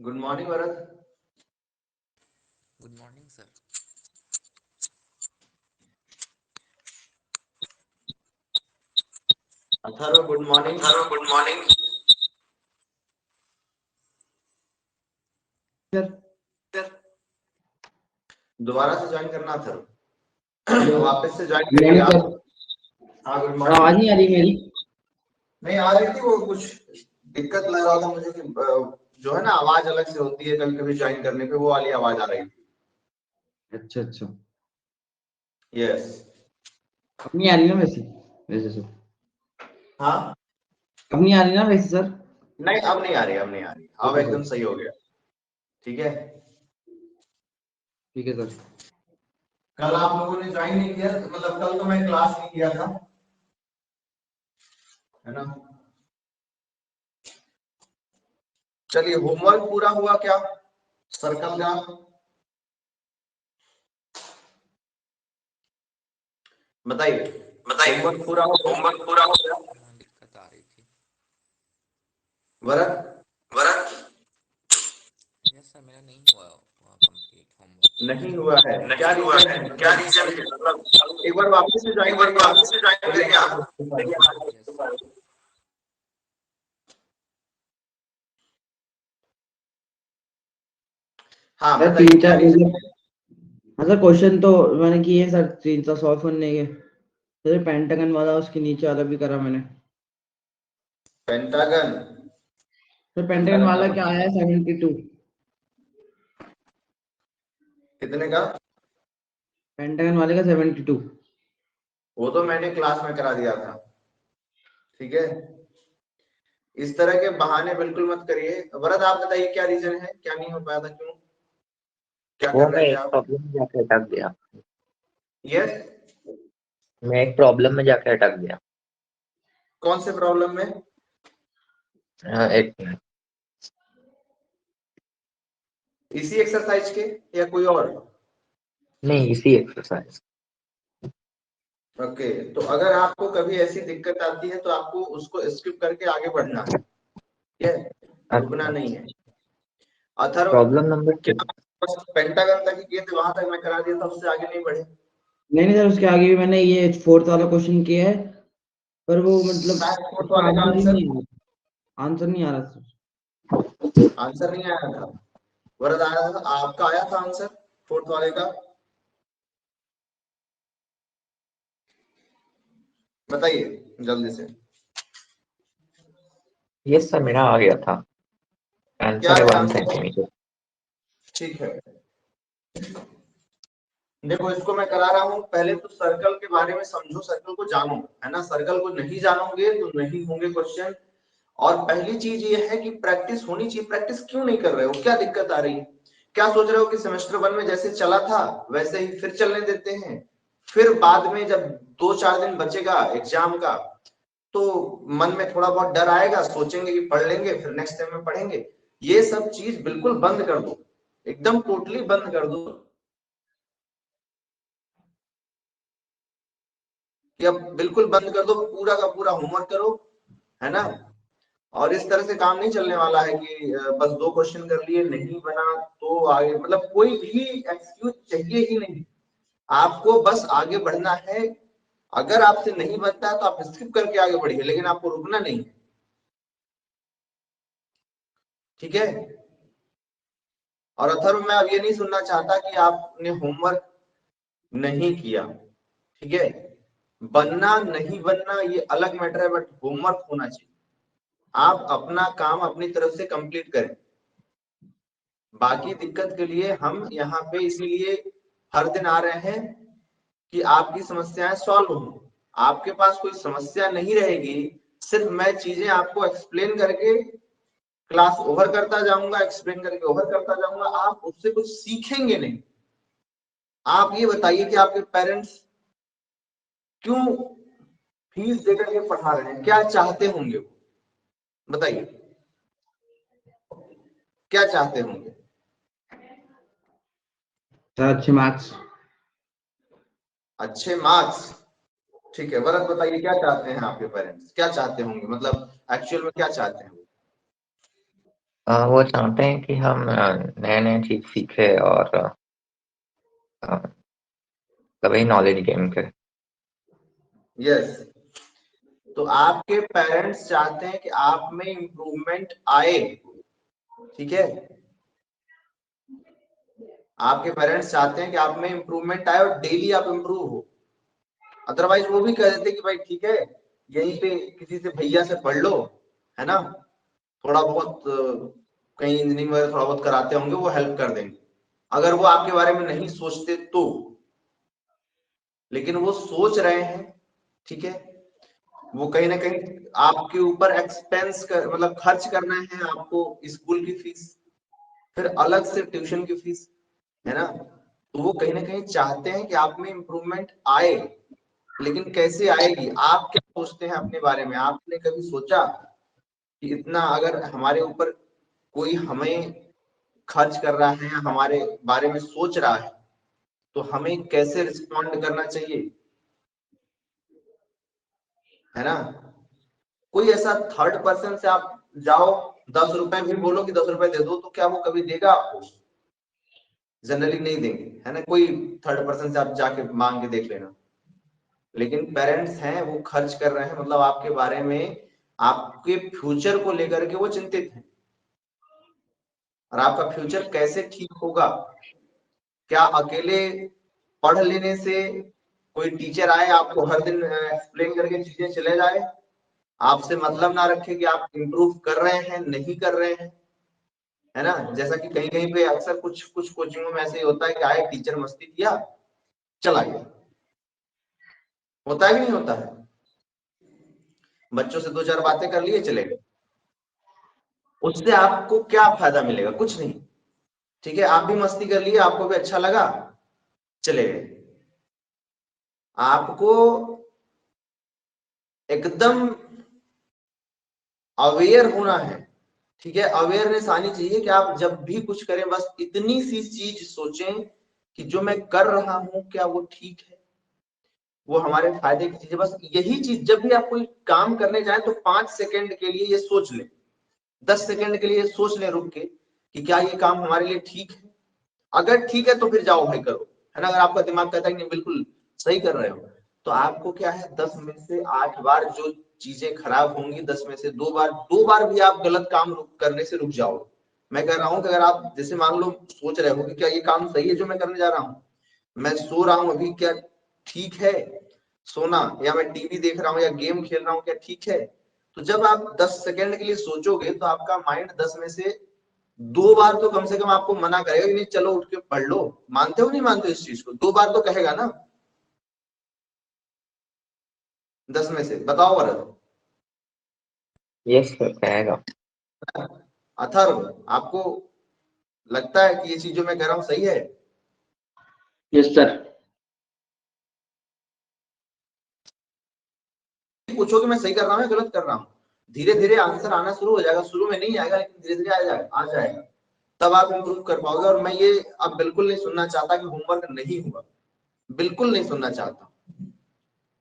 Good morning Bharat. Good morning sir. Atharva good morning. Good morning sir दोबारा से join करना अथर्व। वापस से ज्वाइन करिए आप। हाँ गुड मॉर्निंग। आवाज नहीं आ रही मेरी? नहीं आ रही थी, वो कुछ दिक्कत लग रहा था मुझे कि जो है ना आवाज अलग से होती है कभी कभी ज्वाइन करने पे, वो वाली आवाज आ रही थी। अच्छा अच्छा, यस। अब नहीं आ रही ना वैसे वैसे सर? हाँ अब नहीं आ रही ना वैसे सर? नहीं, अब नहीं आ रही, अब नहीं आ रही, अब एकदम सही हो गया। ठीक है, ठीक है सर। कल आप लोगों ने ज्वाइन नहीं किया, मतलब कल तो मैं क्लास नहीं किया था, है ना। चलिए, होमवर्क पूरा हुआ क्या सर्कल का? बताइए बताइए। होमवर्क पूरा हो गया? होमवर्क पूरा हो गया? दिक्कत आ रही थी। भरत भरत यस सर, मेरा नहीं हुआ कंप्लीट होमवर्क। नहीं हुआ है, क्या नहीं हुआ रीजन है, है? क्या मतलब रीजन है? मतलब एक बार वापस से ज्वाइन एक बार करिए आप, वापस से ज्वाइन देखिए करिए हमारा आप। दोस्त देखिए भाई। हमारे यस सर। हाँ सर बताइए क्या रीजन मतलब है? हाँ सर, क्वेश्चन तो मैंने किए सर, 3 सॉल्व करने के। सर पेंटागन वाला उसके नीचे वाला भी करा मैंने। पेंटागन। सर पेंटागन पेंटागन का वाला तो क्या आया है? 72। कितने का? पेंटागन वाले का 72। वो तो मैंने क्लास में करा दिया था। ठीक है, इस तरह के बहाने बिल्कुल मत करिए। भरत आप बताइए क्या रीजन है, क्या नहीं हो पाया था, क्यों, क्या वो कर मैं रहे थे एक आप? प्रॉब्लम में जाके अटक गया। यस। मैं एक प्रॉब्लम में जाके अटक गया। कौन से प्रॉब्लम में? एक मिनट। इसी एक्सरसाइज के या कोई और? नहीं, इसी एक्सरसाइज। ओके, तो अगर आपको कभी ऐसी दिक्कत आती है तो आपको उसको स्किप करके आगे बढ़ना है, ठीक है, रुकना अच्छा, नहीं है। अथर्व प्रॉब्लम नंबर क्या बस पेंटागन तक ही किए थे, वहां तक मैं करा दिया था, उससे आगे नहीं बढ़े? नहीं नहीं सर, उसके आगे भी मैंने ये 4th वाला क्वेश्चन किया है, पर वो मतलब शायद फोर्थ उसका वाले का आंसर ही आंसर, नहीं आ रहा। आंसर नहीं आ रहा सर। आंसर नहीं आया था। वरद आया था, आपका आया था आंसर फोर्थ वाले का? बताइए जल्दी से। ये सर मेरा आ गया था। क्या आंसर है है 1 आंसर? सेंटीमीटर। ठीक है, देखो इसको मैं करा रहा हूँ, पहले तो सर्कल के बारे में समझो, सर्कल को जानो, है ना। सर्कल को नहीं जानोगे तो नहीं होंगे क्वेश्चन। और पहली चीज ये है कि प्रैक्टिस होनी चाहिए। प्रैक्टिस क्यों नहीं कर रहे हो, क्या दिक्कत आ रही है? क्या सोच रहे हो कि सेमेस्टर 1 में जैसे चला था वैसे ही फिर चलने देते हैं? फिर बाद में जब 2-4 दिन बचेगा एग्जाम का तो मन में थोड़ा बहुत डर आएगा, सोचेंगे कि पढ़ लेंगे, फिर नेक्स्ट टाइम में पढ़ेंगे। ये सब चीज बिल्कुल बंद कर दो, एकदम टोटली बंद कर दो कि अब बिल्कुल बंद कर दो, पूरा का पूरा होमवर्क करो, है ना। और इस तरह से काम नहीं चलने वाला है कि बस 2 क्वेश्चन कर लिए, नहीं बना तो आगे, मतलब कोई भी एक्सक्यूज चाहिए ही नहीं। आपको बस आगे बढ़ना है। अगर आपसे नहीं बनता है तो आप स्किप करके आगे बढ़िए, लेकिन आपको रुकना नहीं है, ठीक है। और अथर्व मैं अब ये नहीं सुनना चाहता कि आपने होमवर्क नहीं किया, ठीक है। बनना नहीं बनना ये अलग मैटर है, बट होमवर्क होना चाहिए। आप अपना काम अपनी तरफ से कंप्लीट करें। बाकी दिक्कत के लिए हम यहाँ पे इसीलिए हर दिन आ रहे हैं कि आपकी समस्याएं सॉल्व हो। आपके पास कोई समस्या नहीं रहेगी, सिर्फ मैं चीजें आपको एक्सप्लेन करके क्लास ओवर करता जाऊंगा, एक्सप्लेन करके ओवर करता जाऊंगा, आप उससे कुछ सीखेंगे नहीं। आप ये बताइए कि आपके पेरेंट्स क्यों फीस देकर के पढ़ा रहे हैं, क्या चाहते होंगे वो, बताइए क्या चाहते होंगे? सर अच्छे मार्क्स। अच्छे मार्क्स, ठीक है। वरद बताइए क्या चाहते हैं आपके पेरेंट्स, क्या चाहते होंगे, मतलब एक्चुअल में क्या चाहते हैं? वो चाहते हैं कि हम नए नए चीज सीखे और तभी नॉलेज गेन करें। यस, तो आपके पेरेंट्स चाहते हैं कि आप में इम्प्रूवमेंट आए, ठीक है, आपके पेरेंट्स चाहते हैं कि आप में इम्प्रूवमेंट आए और डेली आप इम्प्रूव हो। अदरवाइज वो भी कह देते कि भाई ठीक है, यहीं पे किसी से भैया से पढ़ लो, है ना, थोड़ा बहुत कहीं इंजीनियरिंग वगैरह थोड़ा बहुत कराते होंगे, वो हेल्प कर देंगे, अगर वो आपके बारे में नहीं सोचते तो। लेकिन वो सोच रहे हैं, ठीक है, वो कहीं ना कहीं आपके ऊपर एक्सपेंस कर मतलब खर्च करना है, आपको स्कूल की फीस, फिर अलग से ट्यूशन की फीस, है ना, तो वो कहीं ना कहीं चाहते हैं कि आप में इम्प्रूवमेंट आए। लेकिन कैसे आएगी, आप क्या सोचते हैं अपने बारे में? आपने कभी सोचा कि इतना अगर हमारे ऊपर कोई हमें खर्च कर रहा है, हमारे बारे में सोच रहा है, तो हमें कैसे रिस्पॉन्ड करना चाहिए, है ना? कोई ऐसा थर्ड पर्सन से आप जाओ, 10 रुपए भी बोलो कि 10 रुपए दे दो, तो क्या वो कभी देगा आपको? जनरली नहीं देंगे, है ना। कोई थर्ड पर्सन से आप जाके मांग के देख लेना। लेकिन पेरेंट्स हैं, वो खर्च कर रहे हैं, मतलब आपके बारे में, आपके फ्यूचर को लेकर के वो चिंतित हैं, और आपका फ्यूचर कैसे ठीक होगा। क्या अकेले पढ़ लेने से कोई टीचर आए आपको हर दिन एक्सप्लेन करके चीजें चले जाए, आपसे मतलब ना रखे कि आप इम्प्रूव कर रहे हैं नहीं कर रहे हैं, है ना। जैसा कि कहीं कहीं पे अक्सर कुछ कुछ कोचिंगों में ऐसे ही होता है कि आए, टीचर मस्ती किया, चला गया। होता है कि नहीं होता है? बच्चों से 2-4 बातें कर लिए, चले गए। उससे आपको क्या फायदा मिलेगा? कुछ नहीं, ठीक है, आप भी मस्ती कर लिए, आपको भी अच्छा लगा, चले गए। आपको एकदम अवेयर होना है, ठीक है, अवेयरनेस आनी चाहिए कि आप जब भी कुछ करें बस इतनी सी चीज सोचें कि जो मैं कर रहा हूं क्या वो ठीक है, वो हमारे फायदे की चीज है। बस यही चीज, जब भी आप कोई काम करने जाए तो 5 सेकंड के लिए ये सोच लें, 10 सेकंड के लिए सोच लें रुक के कि क्या ये काम हमारे लिए ठीक है। अगर ठीक है तो फिर जाओ भाई करो, है ना। अगर आपका दिमाग कहता है कि नहीं बिल्कुल सही कर रहे हो, तो आपको क्या है, 10 में से 8 बार जो चीजें खराब होंगी, 10 में से 2 बार भी आप गलत काम करने से रुक जाओ। मैं कह रहा हूं कि अगर आप जैसे मान लो सोच रहे हो कि क्या ये काम सही है जो मैं करने जा रहा हूँ, मैं सो रहा हूँ अभी, क्या ठीक है सोना, या मैं टीवी देख रहा हूँ या गेम खेल रहा हूँ, क्या ठीक है? तो जब आप 10 सेकंड के लिए सोचोगे तो आपका माइंड 10 में से 2 बार तो कम से कम आपको मना करेगा कि नहीं चलो उठ के पढ़ लो। मानते हो नहीं मानते हो इस चीज को? 2 बार तो कहेगा ना 10 में से, बताओ भरत। यस सर, कहेगा। अथर्व, आपको लगता है कि ये चीज जो मैं कह रहा हूँ सही है? Yes sir. पूछो कि मैं सही कर रहा हूँ या गलत कर रहा हूँ, धीरे धीरे आंसर आना शुरू हो जाएगा। शुरू में नहीं आएगा लेकिन धीरे धीरे आ जाएगा, तब आप इम्प्रूव कर पाओगे। और मैं ये अब बिल्कुल नहीं सुनना चाहता कि होमवर्क नहीं हुआ, बिल्कुल नहीं सुनना चाहता।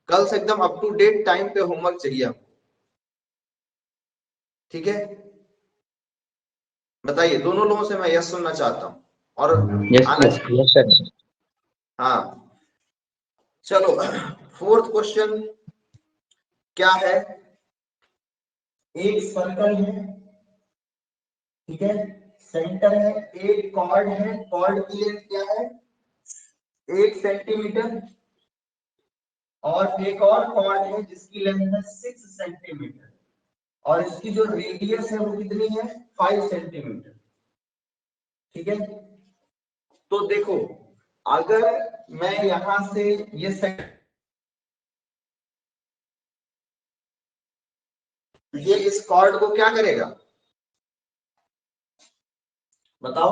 कल से एकदम अप टू डेट टाइम पे होमवर्क चाहिए हमको, ठीक है? बताइए, दोनों लोगों से मैं यस सुनना चाहता हूँ, और यस आना सर। चाहिए। Yes sir. हाँ, चलो 4th क्वेश्चन क्या है? एक सर्कल है, ठीक है, सेंटर है, एक कॉर्ड है, कॉर्ड की लेंथ क्या है? 8 सेंटीमीटर, और एक और कॉर्ड है जिसकी लेंथ है 6 सेंटीमीटर, और इसकी जो रेडियस है वो कितनी है? 5 सेंटीमीटर, ठीक है। तो देखो, अगर मैं यहां से ये इस कॉर्ड को क्या करेगा, बताओ,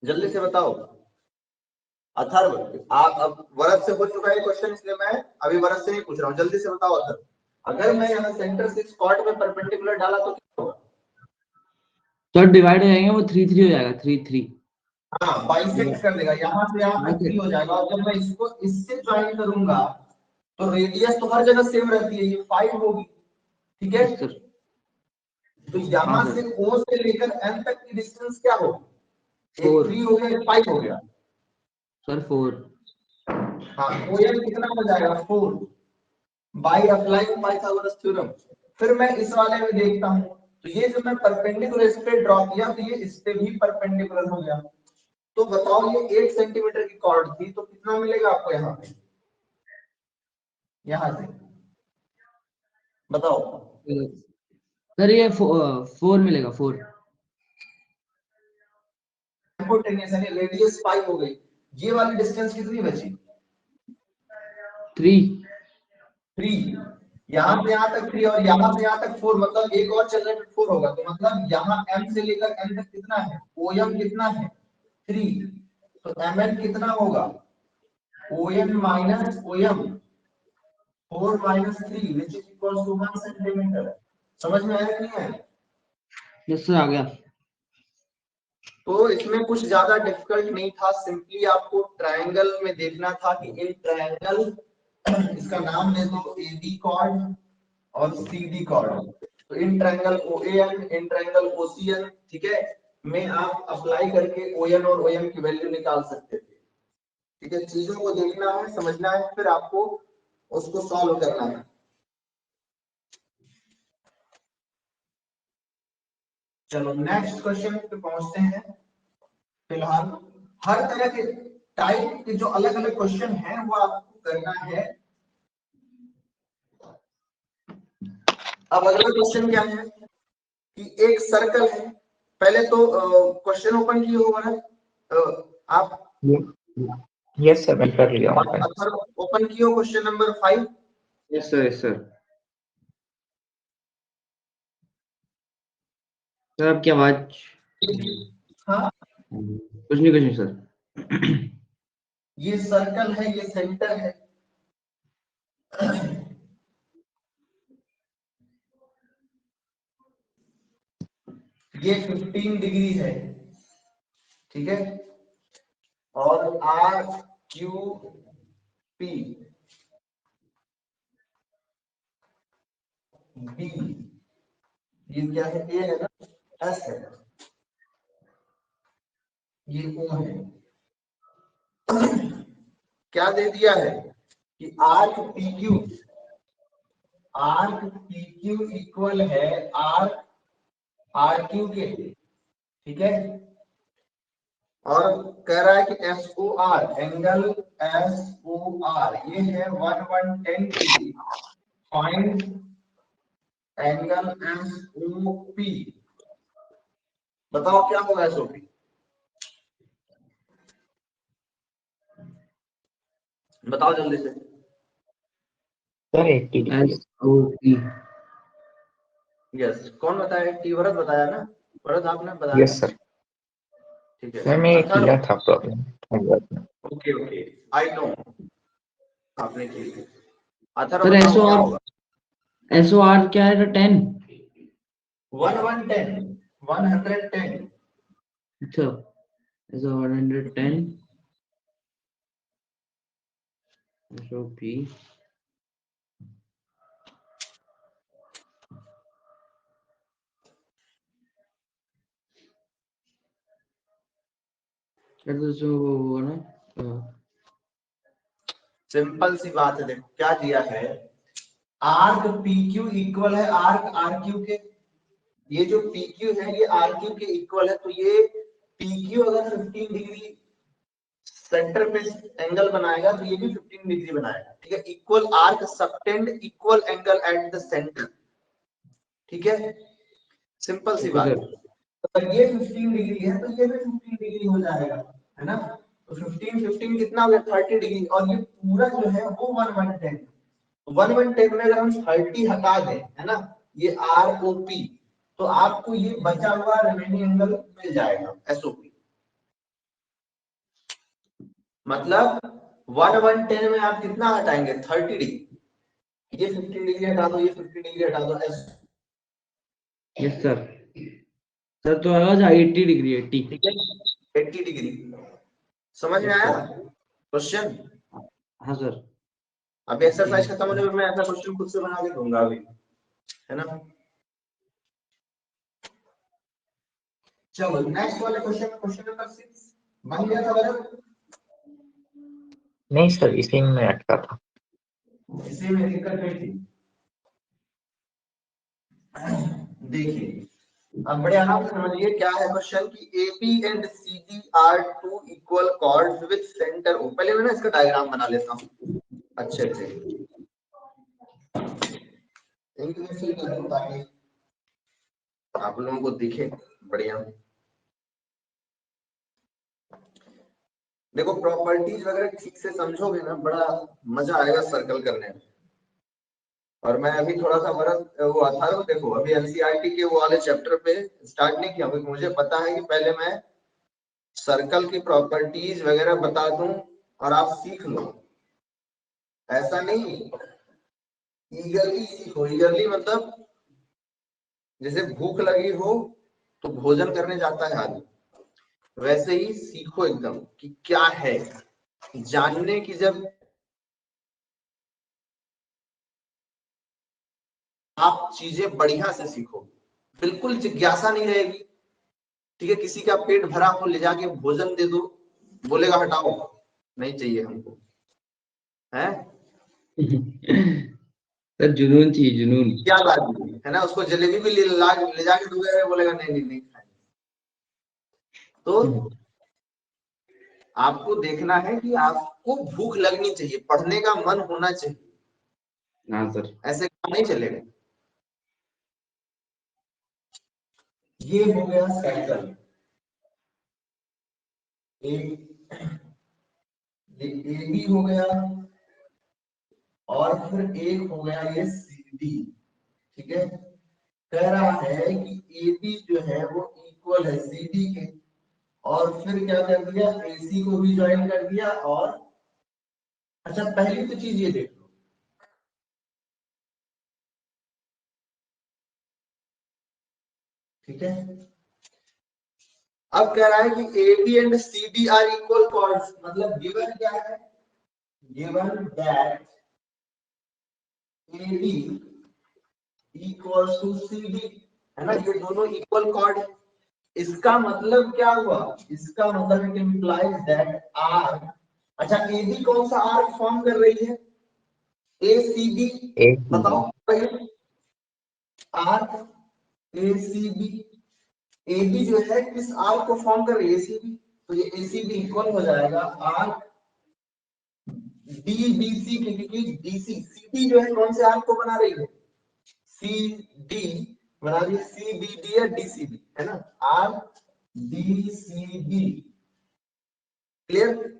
जल्दी से बताओ। अथर्व, आप अब वरद से हो चुका है क्वेश्चन, इसलिए मैं अभी वरद से नहीं पूछ रहा हूँ, जल्दी से बताओ अथर्व। अगर मैं यहाँ सेंटर से इस कॉर्ड में परपेंडिकुलर डाला तो क्या होगा? सर डिवाइड हो जाएंगे, वो 3 3 हो जाएगा, 3 3। हाँ, बाइसेक्ट कर देगा, यहाँ से यहाँ तक 3 हो जाएगा। और जब मैं इसको इससे ज्वाइन करूंगा तो रेडियस तो हर जगह सेम रहती है, ये 5 होगी, ठीक है। सर तो यहाँ हाँ, से O से लेकर N तक की डिस्टेंस क्या हो? एक 4 3 हो गया, एक 5 हो गया। सर 4 हाँ, OM कितना हो जाएगा? 4 बाय अप्लाइंग पाइथागोरस थ्योरम। फिर मैं इस वाले में देखता हूँ, तो ये जो मैं परपेंडिकुलर इस पे ड्रॉ किया, तो ये इस पे भी परपेंडिकुलर हो गया। तो बताओ ये 8 सेंटीमीटर की कॉर्ड थी, तो कितना मिलेगा आपको यहाँ पे, यहाँ से बताओ। सर ये 4 मिलेगा 4 रेडियस 5 हो गई। ये वाली डिस्टेंस कितनी बची? 3 3। यहाँ से यहाँ तक 3 और यहाँ से यहाँ तक 4, मतलब एक और चलने पे 4 होगा। तो मतलब यहाँ M से लेकर N तक कितना है? OM कितना है? 3। तो MN कितना होगा? ON minus OM 4 minus 3 which is equal to 1 centimetre. समझ में आया कि नहीं आया? यस सर आ गया। तो इसमें कुछ ज्यादा डिफिकल्ट नहीं था, सिंपली आपको ट्रायंगल में देखना था कि इन ट्रायंगल, इसका नाम दे दो AB कॉर्ड और CD कॉर्ड। तो in triangle OAN, in triangle OCN, ठीक है, में आप अप्लाई करके ON और OM की वैल्यू निकाल सकते थे। ठीक है, चीजों को देखना है, समझना है, फिर आपको उसको सॉल्व करना है। चलो नेक्स्ट क्वेश्चन पे पहुंचते हैं। फिलहाल हर तरह के टाइप के जो अलग अलग क्वेश्चन हैं वो आपको करना है। अब अगला क्वेश्चन क्या है कि एक सर्कल है। पहले तो क्वेश्चन ओपन किए होगा ना आप? यस सर, मैं कर लिया ओपन। ओपन किए हो question number 5? Yes sir yes sir. Sir आपकी आवाज हाँ, कुछ नहीं सर। ये सर्कल है, ये सेंटर है। ये 15 डिग्री है, ठीक है, और RQP B, ये क्या है? A है ना, S है, ये O है। क्या दे दिया है कि आर्क PQ इक्वल है RQ के, ठीक है, और कह रहा है कि SOR, एंगल SOR ये है 1110 डिग्री। Find angle SOP। बताओ क्या होगा SOP? बताओ जल्दी से। Sir 80 degree. SOP यस, कौन बताया? टी भरत बताया ना? भरत आपने बताया यस ना? सर। ठीक है। सर मैं अच्छा, किया था problem. Okay okay, I know आपने की। अथर्व सर बताओ क्या होगा? SOR क्या है? 10 110 110। अच्छा SOR 110 SOP जो वो ना सिंपल सी बात है, देखो क्या दिया है। आर्क PQ इक्वल है आर्क RQ के। ये जो PQ है ये RQ के इक्वल है, तो ये PQ अगर 15 डिग्री सेंटर पे एंगल बनाएगा तो ये भी 15 डिग्री बनाएगा, ठीक है। Equal arc subtend equal angle eight the centre, ठीक है, सिंपल सी ओके बात सर। है। अगर ये 15 डिग्री है तो ये भी 15 डिग्री हो जाएगा, है ना। तो 15 15 कितना हो गया? 30 डिग्री। और ये पूरा जो है वो 110, 110 में अगर हम 30 हटा दें, है ना, ये ROP, तो आपको ये बचा हुआ रिमेनिंग एंगल मिल जाएगा SOP। मतलब 110 में आप कितना हटाएंगे? 30 डिग्री। ये 15 डिग्री हटा दो, ये 15 डिग्री हटा दो, यस सर। सर तो आवाज 80 डिग्री 80। ठीक है, 80 डिग्री। समझ में आया क्वेश्चन? हाँ सर। अभी एक्सरसाइज खत्म होने में मैं ऐसा क्वेश्चन खुद से बना के दूंगा अभी, है ना। चलो नेक्स्ट वाले क्वेश्चन नंबर 6 बन गया था बराबर। नहीं सर, इसी में अटका था। इसी में दिक्कत हुई थी। देखिए अब बड़े आराम से समझिए क्या है क्वेश्चन की AB and CD are two equal chords with centre O। पहले मैं ना इसका डायग्राम बना लेता हूँ अच्छे से, ताकि आप लोगों को दिखे बढ़िया। देखो प्रॉपर्टीज वगैरह ठीक से समझोगे ना बड़ा मजा आएगा सर्कल करने में। और मैं अभी थोड़ा सा भरत वो अथर्व देखो अभी एनसीईआरटी के वो वाले चैप्टर पे स्टार्ट नहीं किया क्योंकि मुझे पता है कि पहले मैं सर्कल की प्रॉपर्टीज वगैरह बता दूं और आप सीख लो। ऐसा नहीं ईगरली सीखो। ईगरली मतलब जैसे भूख लगी हो तो भोजन करने जाता है आदमी, वैसे ही सीखो एकदम कि क्या है जानने की। जब आप चीजें बढ़िया से सीखो, बिल्कुल जिज्ञासा नहीं रहेगी। ठीक है, किसी का पेट भरा हो ले जाके भोजन दे दो, बोलेगा हटाओ नहीं चाहिए हमको, है सर जुनून चाहिए, जुनून। क्या बात है ना। उसको जलेबी भी ले जाके दूंगा, बोलेगा नहीं नहीं नहीं खाए। तो आपको देखना है कि आपको भूख लगनी चाहिए, पढ़ने का मन होना चाहिए। हाँ सर। ऐसे काम नहीं चलेगा। ये हो गया साइकिल, ये ए बी हो गया और फिर एक हो गया ये सी डी। ठीक है, कह रहा है कि ए बी जो है वो इक्वल है सी डी के, और फिर क्या कर दिया AC को भी ज्वाइन कर दिया। और अच्छा पहली तो चीज ये देख लो, ठीक है। अब कह रहा है कि AB and CD are equal chords, मतलब गिवन क्या है, given that AB equals to CD, है ना, ये दोनों इक्वल कॉर्ड है। इसका मतलब क्या हुआ, इसका मतलब इट इंप्लाइज दैट R, अच्छा AB कौन सा आर्क फॉर्म कर रही है, ACB, बताओ पहले। आर्क ACB, AB जो है किस आर्क को फॉर्म कर रही है, ACB, तो ये ACB इक्वल हो जाएगा आर्क DBC के, क्योंकि DC CD जो है कौन से आर्क को बना रही है, CD बना रही है CBD या DCB, है ना, आर्क DCB। क्लियर,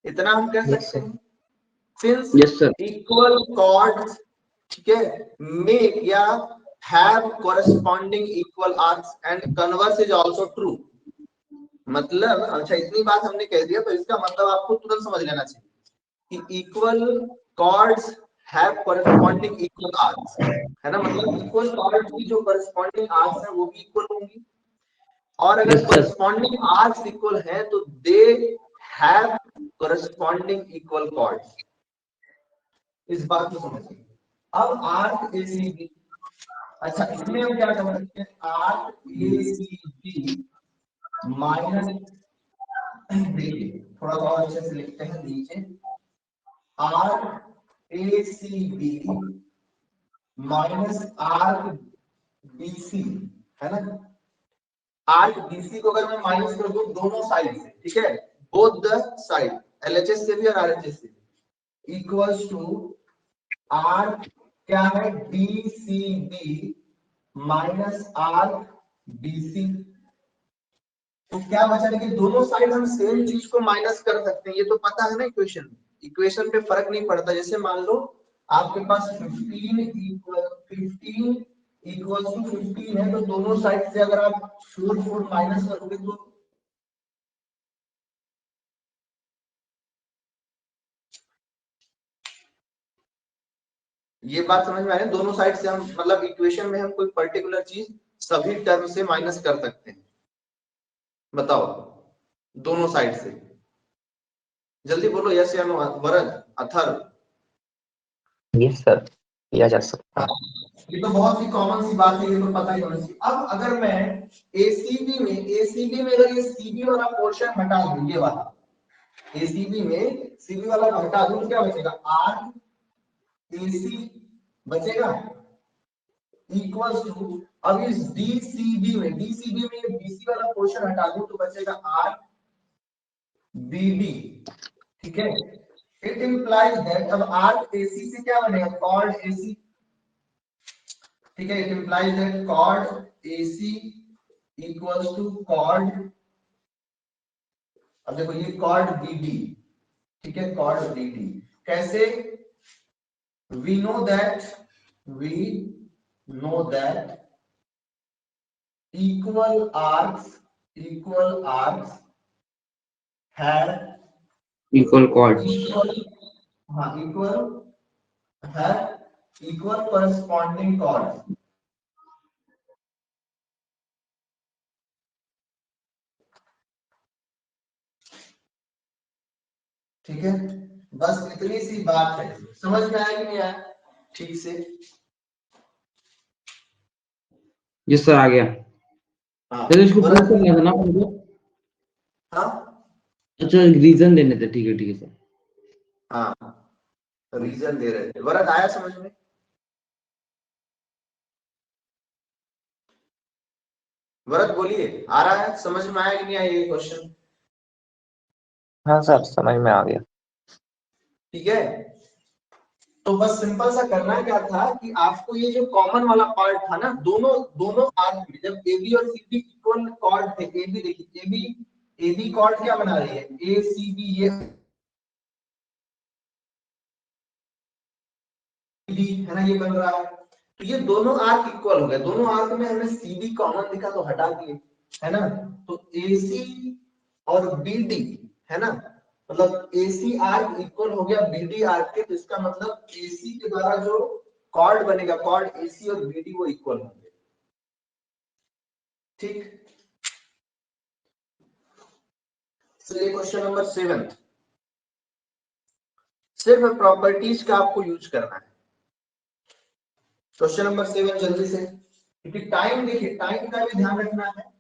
इतना हम कह सकते हैं। Since yes sir. Equal chords, ठीक है, मेक या have corresponding equal arcs and converse is also true। मतलब अच्छा इतनी बात हमने कह दिया तो इसका मतलब आपको तुरंत समझ लेना चाहिए कि equal chords have corresponding equal arcs, है ना, मतलब इक्वल कॉर्ड्स की जो corresponding arcs है वो भी इक्वल होंगी। और अगर corresponding arcs इक्वल है तो they have corresponding equal chords। इस बात को समझिए। अब आर्क ACB, अच्छा इसमें हम क्या कर सकते हैं, आर्क ACB माइनस, देखिए थोड़ा और अच्छे से लिखते हैं नीचे, arc ACB minus arc BC, है ना। आर्क BC को अगर मैं माइनस कर दूं दोनों साइड से, ठीक है, बोथ द साइड, LHS से भी और RHS से, इक्वल्स टू आर्क क्या है DCB माइनस आर्क BC। तो क्या बचा है कि दोनों साइड हम सेम चीज को माइनस कर सकते हैं, ये तो पता है ना। इक्वेशन पे फर्क नहीं पड़ता। जैसे मान लो आपके पास 15 इक्वल्स टू 15 है, तो दोनों साइड से अगर आप 4 माइनस करोगे तो ये बात समझ में आ रही है। दोनों साइड से हम मतलब इक्वेशन में हम कोई पर्टिकुलर चीज सभी टर्म से माइनस कर सकते हैं। बताओ दोनों साइड से, जल्दी बोलो यस या नो। वरद, अथर्व, यस सर। किया जा सकता है। ये तो बहुत ही कॉमन सी बात है, ये तो पता ही होना चाहिए। अब अगर मैं एसीबी में अगर ये सीबी वाला पोर्शन हटा दूं, ये वाला एसीबी में सीबी वाला हटा दूं, क्या बचेगा? आर एसी बचेगा इक्वल्स टू, अब इस डीसीबी में ये बीसी वाला पोर्शन हटा दूं तो बचेगा आर बीडी। ठीक है, इट इंप्लाइज दैट, अब आर एसी से क्या बनेगा? Chord AC. ठीक है, it implies that chord AC equals to chord, अब देखो ये कॉर्ड बीडी। ठीक है, कॉर्ड बीडी कैसे? we know that equal arcs have equal chords. equal corresponding chords। ठीक है, बस इतनी सी बात है। समझ में आया कि नहीं आया ठीक से? जी सर, आ गया। हाँ, सर इसको प्रूव करना था ना हमको? हाँ अच्छा, रीजन देने थे। ठीक है सर। हाँ, रीजन दे रहे थे। वरद आया समझ में? वरद बोलिए, आ रहा है? समझ में आया कि नहीं आया ये क्वेश्चन? हाँ सर, समझ में आ गया। ठीक है, तो बस सिंपल सा करना क्या था कि आपको ये जो कॉमन वाला पार्ट था ना, दोनों आर्क में जब एबी और सीबी इक्वल कॉर्ड थे, एबी देखिए, एबी कॉर्ड क्या बना रही है? ए सी बी, ये डी है ना, ये बन रहा है। तो ये दोनों आर्क इक्वल हो गए। दोनों आर्क में हमें सीबी कॉमन दिखा तो हटा दिए, है ना। तो एसी और बीडी है ना, मतलब एसी आर्क इक्वल हो गया बीडी आर्क के, तो इसका मतलब एसी के द्वारा जो कॉर्ड बनेगा, कॉर्ड एसी और बीडी वो इक्वल होंगे। ठीक, चलिए क्वेश्चन नंबर 7, सिर्फ प्रॉपर्टीज का आपको यूज करना है। क्वेश्चन नंबर 7 जल्दी से, क्योंकि टाइम देखिए, टाइम का भी ध्यान रखना है।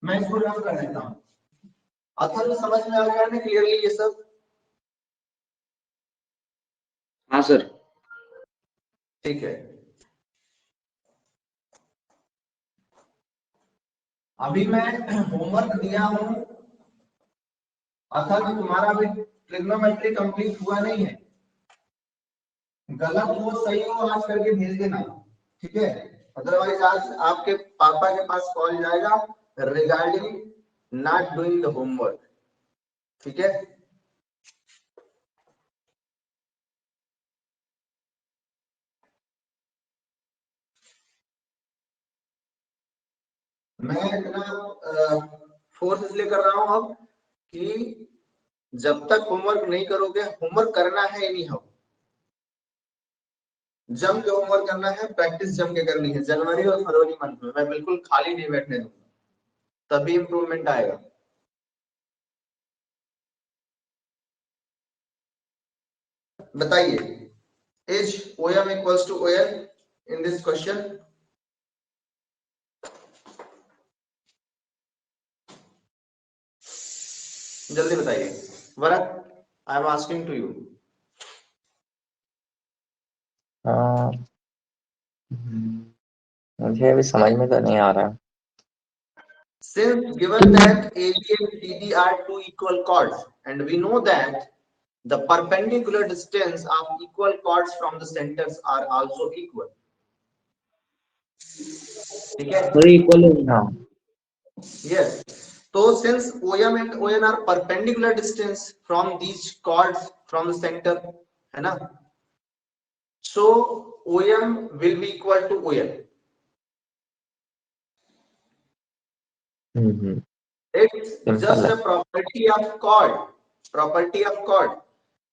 मैं इसको रफ कर देता हूं। अथर्व समझ में आ गया ना क्लियरली ये सब? हाँ सर। ठीक है, अभी मैं होमवर्क दिया हूं। अथर्व तुम्हारा भी ट्रिग्नोमेट्री कंप्लीट हुआ नहीं है, गलत हो सही हो आज करके भेज देना। ठीक है, अदरवाइज आज आपके पापा के पास कॉल जाएगा regarding not doing the homework. ठीक है, मैं इतना फोर्स इसलिए कर रहा हूं अब कि जब तक होमवर्क नहीं करोगे, होमवर्क करना है एनी हाउ, जम के होमवर्क करना है, प्रैक्टिस जम के करनी है। जनवरी और फरवरी मंथ में मैं बिल्कुल खाली नहीं बैठने दूंगा, तभी इंप्रूवमेंट आएगा। बताइए, is OM equals to OL in this question? जल्दी बताइए Varad, I am asking to you. मुझे अभी समझ में तो नहीं आ रहा। Since given that AB and CD are two equal chords, and we know that the perpendicular distance of equal chords from the centers are also equal. ठीक है, sir equal है। हाँ, yes. So since OM and ON are perpendicular distance from these chords from the center, है ना? So OM will be equal to OL. It's just a property of chord. Property of chord.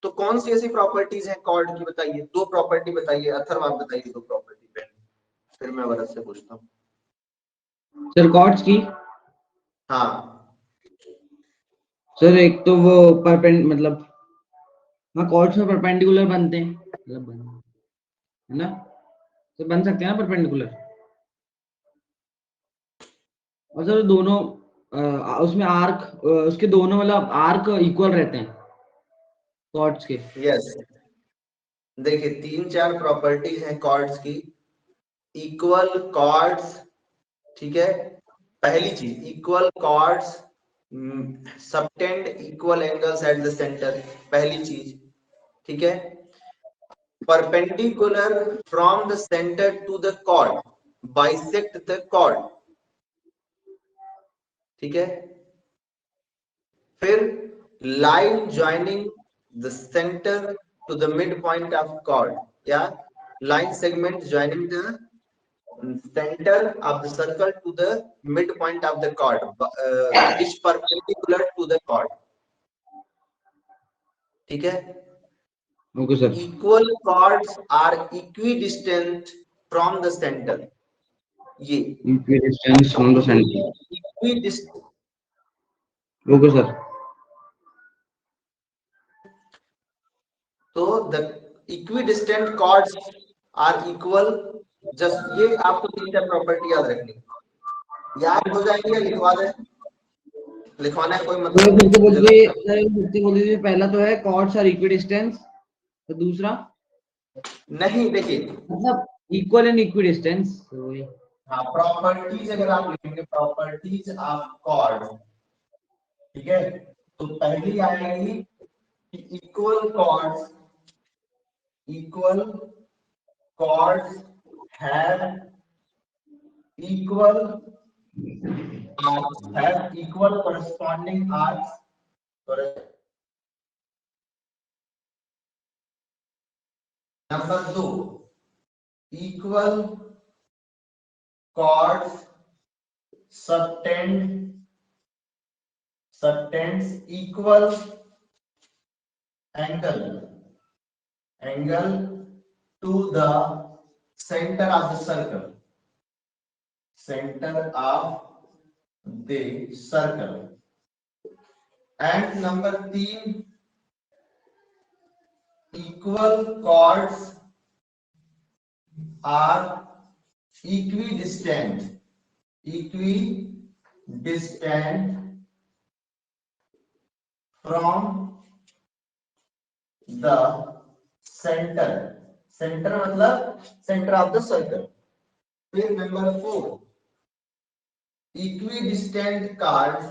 तो कौन सी ऐसी properties हैं cord की? बताइए, दो property बताइए। अथर्व आप बताइए दो प्रॉपर्टी पे, फिर मैं वरद से पूछता हूँ। सर कॉर्ड्स की? हाँ सर एक तो वो मतलब हाँ, कॉर्ड्स में परपेंडिकुलर बनते हैं, मतलब है ना, तो बन सकते हैं ना परपेंडिकुलर। और सर दोनों उसमें आर्क उसके दोनों मतलब आर्क इक्वल रहते हैं कॉर्ड्स के। यस, देखिए 3-4 प्रॉपर्टीज हैं कॉर्ड्स की। इक्वल कॉर्ड्स, ठीक है, पहली चीज equal chords subtend equal angles at the centre, पहली चीज, ठीक है। Perpendicular from the centre to the chord, bisect the chord, ठीक है। फिर line joining the centre to the mid point of chord, या line segment joining the center of the circle to the midpoint of the chord is perpendicular to the chord, ठीक है। Okay sir. Equal chords are equidistant from the center, ये equidistance from the centre. equidistant, okay sir. तो the equidistant chords are equal, just ये आपको 3-4 property याद रखनी, याद हो जाएगी या लिखवा दें? लिखवाना है कोई तो मतलब फिर से बोल नहीं? दीजिए, फिर से बोल दीजिए, पहला तो है कॉर्ड्स आर इक्विडिस्टेंस, तो दूसरा नहीं, देखिए मतलब इक्वल एंड इक्विडिस्टेंस। हाँ, प्रॉपर्टीज अगर आप लिखेंगे प्रॉपर्टीज ऑफ कॉर्ड, ठीक है, तो पहली आएगी कि equal chords have equal corresponding arcs, number 2 equal chords subtends equal angle to the center of the circle, and number 3 equal chords are equidistant from the center मतलब center of the circle। फिर number 4 equidistant chords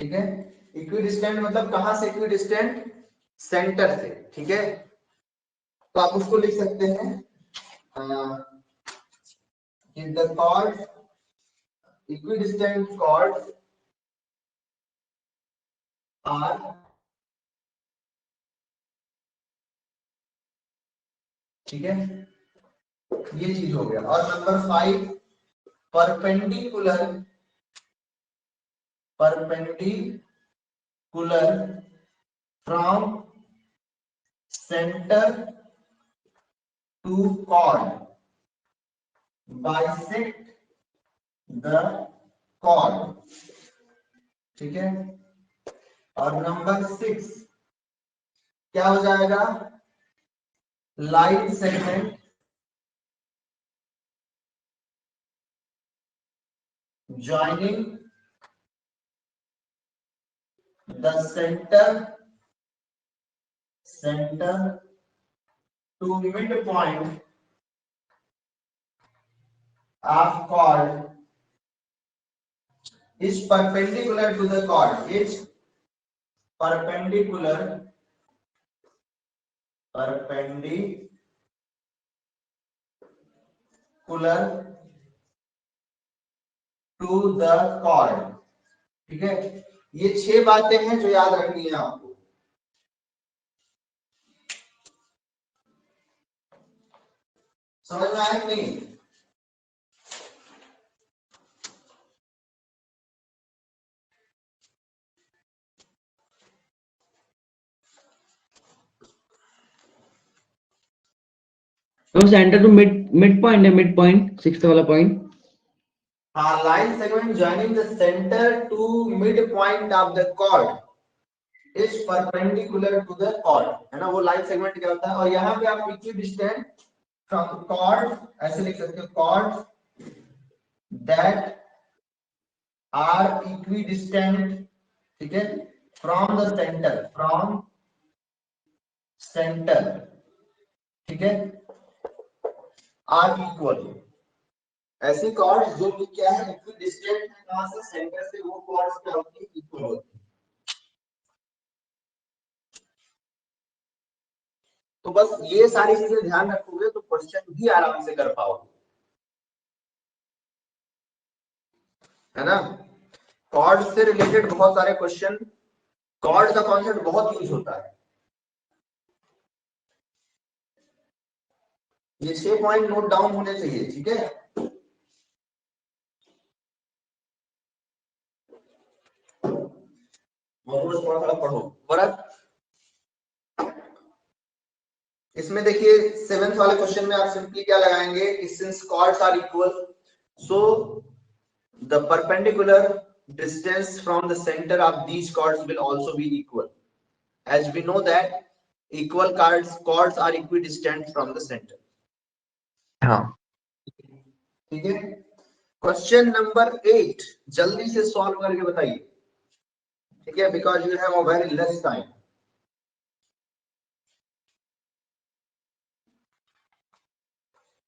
ठीक है। Equidistant मतलब कहां से equidistant? Centre से, ठीक है। तो आप उसको लिख सकते हैं in the chords, equidistant chords are ठीक है, ये चीज हो गया। और number 5 perpendicular from centre to chord, bisect the chord, ठीक है। और नंबर 6 क्या हो जाएगा? Line segment joining the center to midpoint of chord is perpendicular to the chord, is perpendicular to the chord, ठीक है। ये 6 बातें हैं जो याद रखनी है आपको। समझ में आया कि नहीं? तो सेंटर टू मिड पॉइंट है, मिड पॉइंट 6th वाला पॉइंट। हाँ, line segment joining the centre to mid point of the chord is perpendicular to the chord, है ना, वो लाइन सेगमेंट क्या होता है। और यहाँ पे आप इक्विडिस्टेंट फ्रॉम कॉर्ड ऐसे लिख सकते हो, कॉर्ड दैट आर इक्विडिस्टेंट, ठीक है, from the centre, from centre, ठीक है, आर इक्वल। ऐसी कॉर्ड्स जो कि क्या है, इक्विडिस्टेंट है कहां से, सेंटर से, वो कॉर्ड्स क्या होती है, इक्वल होती है। तो बस ये सारी चीजें ध्यान रखोगे तो क्वेश्चन भी आराम से कर पाओगे, है ना। कॉर्ड से रिलेटेड बहुत सारे क्वेश्चन, कॉर्ड का कॉन्सेप्ट बहुत यूज होता है। ये 6 पॉइंट नोट डाउन होने चाहिए, ठीक है। थोड़ा थोड़ा पढ़ो वरक। इसमें देखिए 7th वाले क्वेश्चन में आप सिंपली क्या लगाएंगे कि since chords are equal, so the perpendicular distance from the center of these chords will also be equal, as we know that equal chords are equidistant from the center। हाँ ठीक है। Question number 8 जल्दी से solve करके बताइए, ठीक है, because you have a very less time.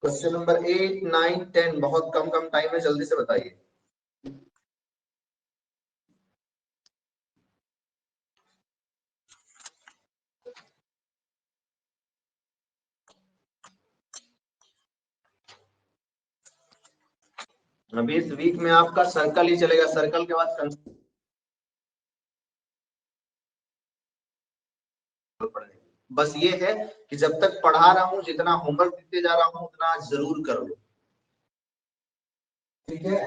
Question number 8, 9, 10 बहुत कम टाइम है, जल्दी से बताइए। अभी इस वीक में आपका सर्कल ही चलेगा, सर्कल के बाद बस ये है कि जब तक पढ़ा रहा हूं, जितना होमवर्क देते जा रहा हूं, उतना जरूर कर लो, ठीक है।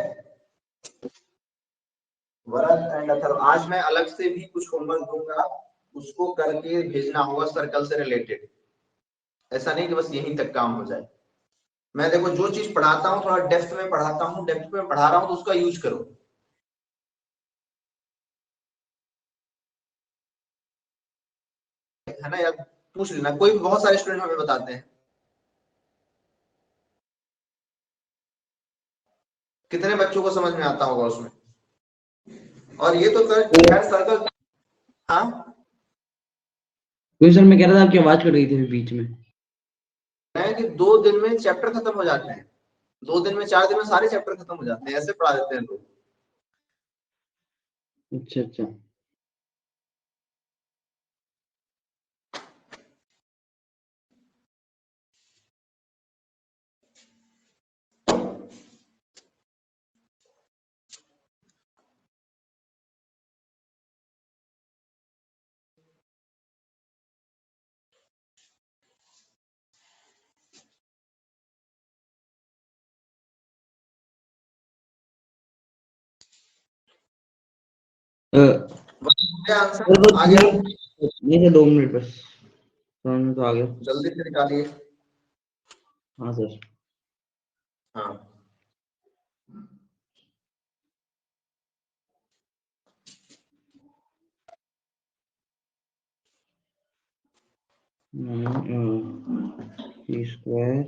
वरद एंड अथर्व, आज मैं अलग से भी कुछ होमवर्क दूंगा, उसको करके भेजना होगा सर्कल से रिलेटेड। ऐसा नहीं कि बस यहीं तक काम हो जाए। मैं देखो जो चीज पढ़ाता हूँ थोड़ा डेप्थ में पढ़ाता हूँ, डेप्थ में पढ़ा रहा हूँ तो उसका यूज करो, है ना यार। पूछ लेना, कोई बहुत सारे स्टूडेंट हमें बताते हैं। कितने बच्चों को समझ में आता होगा उसमें। और ये तो खैर सर्कल, हाँ क्योंकि सर मैं कह रहा था आपकी आवाज कट गई थी बीच में। है कि 2 दिन में चैप्टर खत्म हो जाते हैं, 2 दिन में 4 दिन में सारे चैप्टर खत्म हो जाते हैं, ऐसे पढ़ा देते हैं लोग। अच्छा अच्छा। आंसर आ गया, नहीं सर 2 मिनट बस, समझ में तो आ गया। जल्दी से निकालिए। हाँ सर। हाँ टी स्क्वायर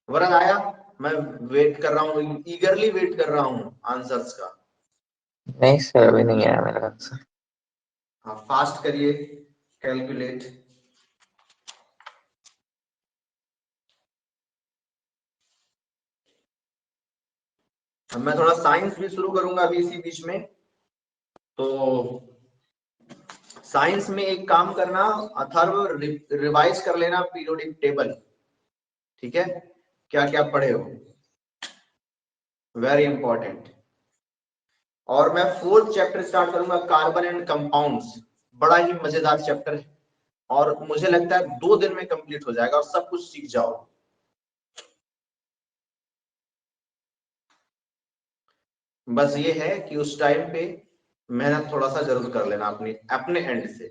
वरन आया, मैं वेट कर रहा हूँ, ईगरली वेट कर रहा हूँ आंसर्स का। नहीं सर अभी नहीं आया मेरा आंसर। हाँ फास्ट करिए, कैलकुलेट। अब मैं थोड़ा साइंस भी शुरू करूंगा अभी इसी बीच में, तो साइंस में एक काम करना, अथर्व रिवाइज कर लेना पीरियोडिक टेबल, ठीक है, क्या क्या पढ़े हो। Very important. और मैं 4th चैप्टर स्टार्ट करूंगा, कार्बन एंड कंपाउंड्स। बड़ा ही मजेदार चैप्टर है और मुझे लगता है 2 दिन में कंप्लीट हो जाएगा और सब कुछ सीख जाओ। बस ये है कि उस टाइम पे मेहनत थोड़ा सा जरूर कर लेना अपने अपने एंड से।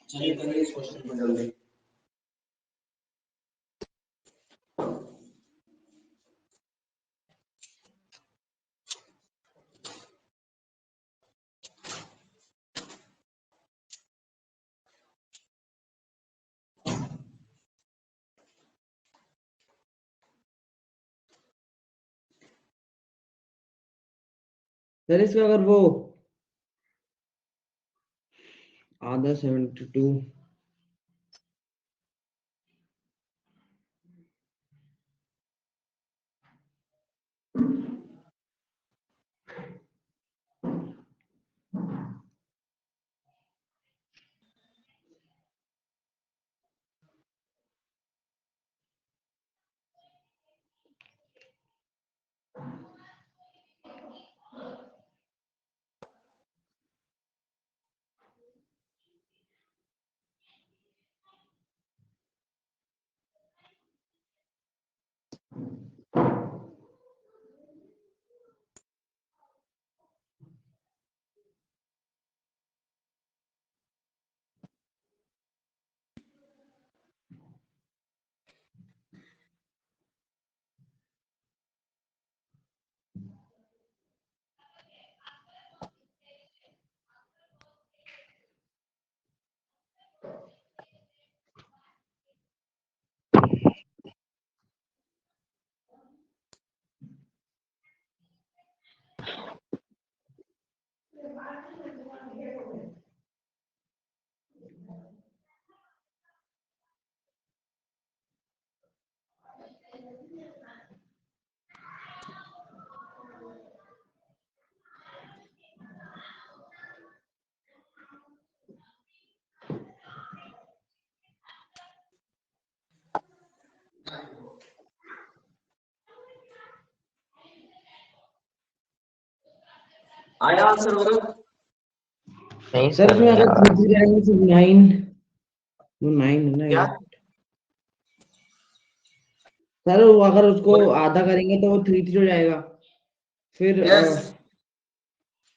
चलिए करिए इस क्वेश्चन को जल्दी। सर इसका अगर वो आधा 72 आया आंसर वगैरह? नहीं सर सर इसमें नहीं अगर आ रहा। 3 जाएंगे तो 9 वो 9 है ना क्या? ये। सर वो अगर उसको आधा करेंगे तो वो 3 हो जाएगा। फिर यस।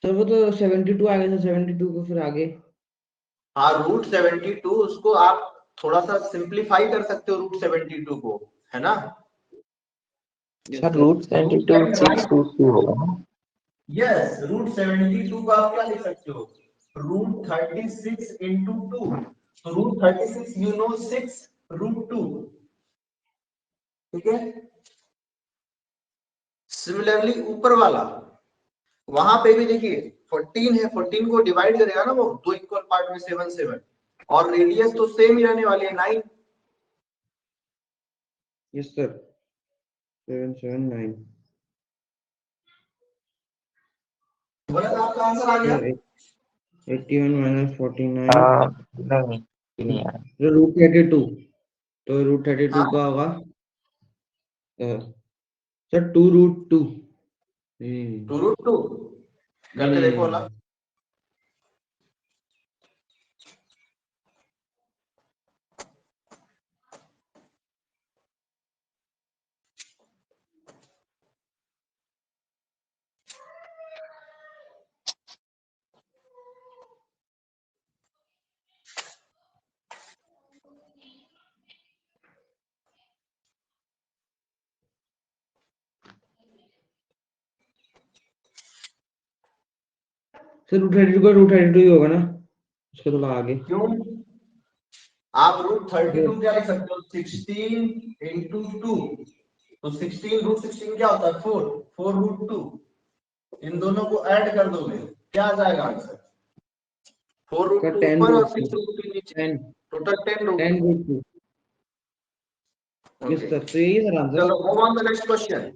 सर वो तो 72 आएगा सर, 72 को फिर आगे। हाँ, √72 उसको आप थोड़ा सा सिंप्लीफाई कर सकते हो √72 को, है ना? सर √72 622 होगा ना? यस, √72 को आप क्या लिख सकते हो? √36 into 2। तो √36 यू नो 6√2, ठीक है। सिमिलरली ऊपर वाला, वहां पे भी देखिए 14 है, 14 को डिवाइड करेगा ना वो 2 इक्वल पार्ट में 7 7, और रेडियस तो सेम ही रहने वाली है 9। यस सर 7 7 9 बस आपका आंसर आ गया। 81 minus 49 नहीं ये नहीं आ रहा। √32, तो √32 हाँ, का होगा सर 2√2। 2√2 नहीं करके नहीं देखो ना। नहीं सर √32 का √32 ही होगा ना, उसके थोड़ा आगे। क्यों? आप √32 क्या लिख सकते हो? 16 into 2। तो 16 √16 क्या होता है? 4 4√2। इन दोनों को ऐड कर दोगे, क्या आ जाएगा आंसर? 4√2 10 ऊपर और √2 6√2 नीचे, 10 टोटल 10 10√2। √2। यस ओके, सर, तो यही सर आंसर। चलो move on the next question.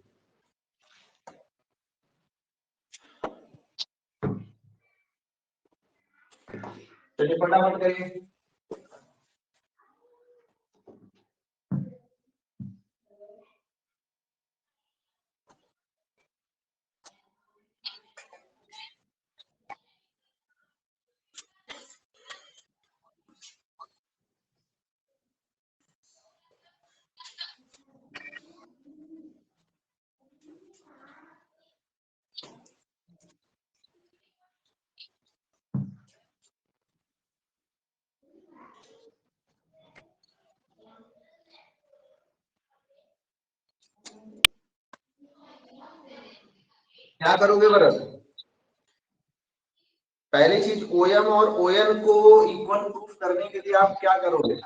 चलिए फटाफट करिए। क्या करोगे भरत? पहली चीज OM और ON को इक्वल प्रूफ करने के लिए आप क्या करोगे?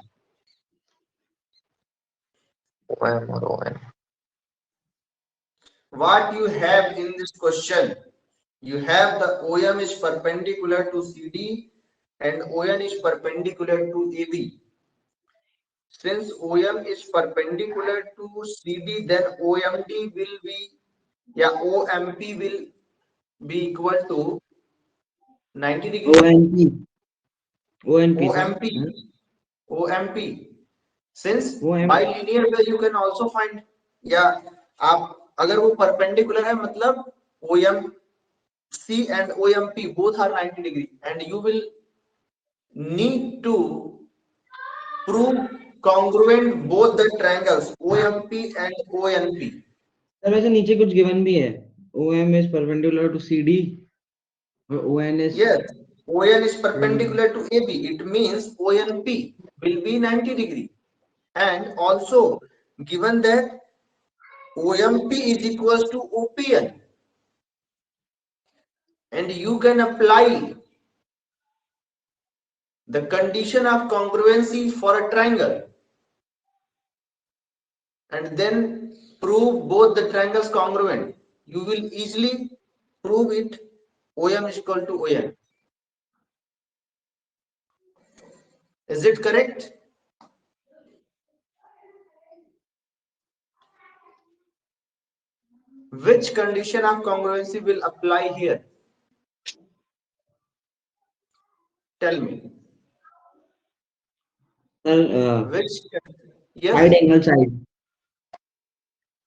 OM और ON. What you have in this question? You have the OM is perpendicular to CD and ON is perpendicular to AB. Since OM is perpendicular to CD, then OMD will be, yeah, OMP will be equal to 90 degree. OMP. Since by linear way you can also find, या आप अगर वो perpendicular है मतलब OMC and OMP both are 90 degree, and you will need to prove congruent both the triangles OMP and ONP. Sir वैसे नीचे कुछ given भी है, OM is perpendicular to CD और ON is, yes, ON is perpendicular to AB. It means ONP will be 90 degree, and also given that OMP is equals to OPN, and you can apply the condition of congruency for a triangle and then prove both the triangles congruent. You will easily prove it. OM is equal to ON. Is it correct? Which condition of congruency will apply here? Tell me. Which? Yes. side angle side.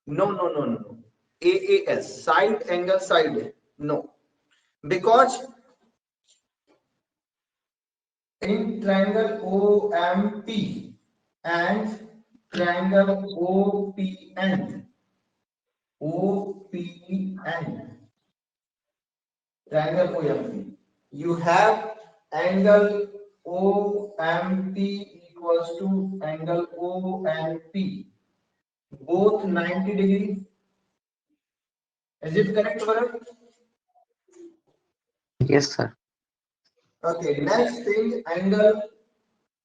No. AAS, side angle side. No, because in triangle OMP and triangle OPN, triangle OMP, you have angle OMP equals to angle ONP, both 90 degree. Is it correct, Bharat? Yes, sir. Okay, next thing, angle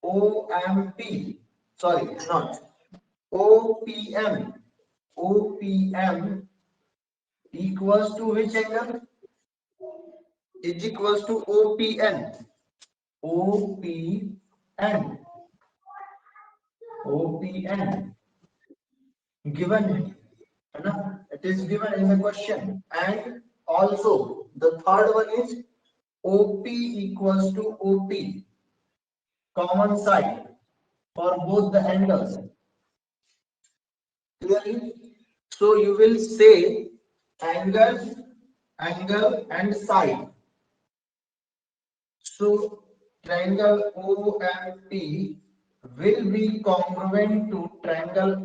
OMP, sorry, not OPM. OPM equals to which angle? Is equals to OPN. OPN given, it is given in the question. And also the third one is OP equals to OP, common side for both the angles. Clearly? So you will say angle and side. So triangle OMP will be congruent to triangle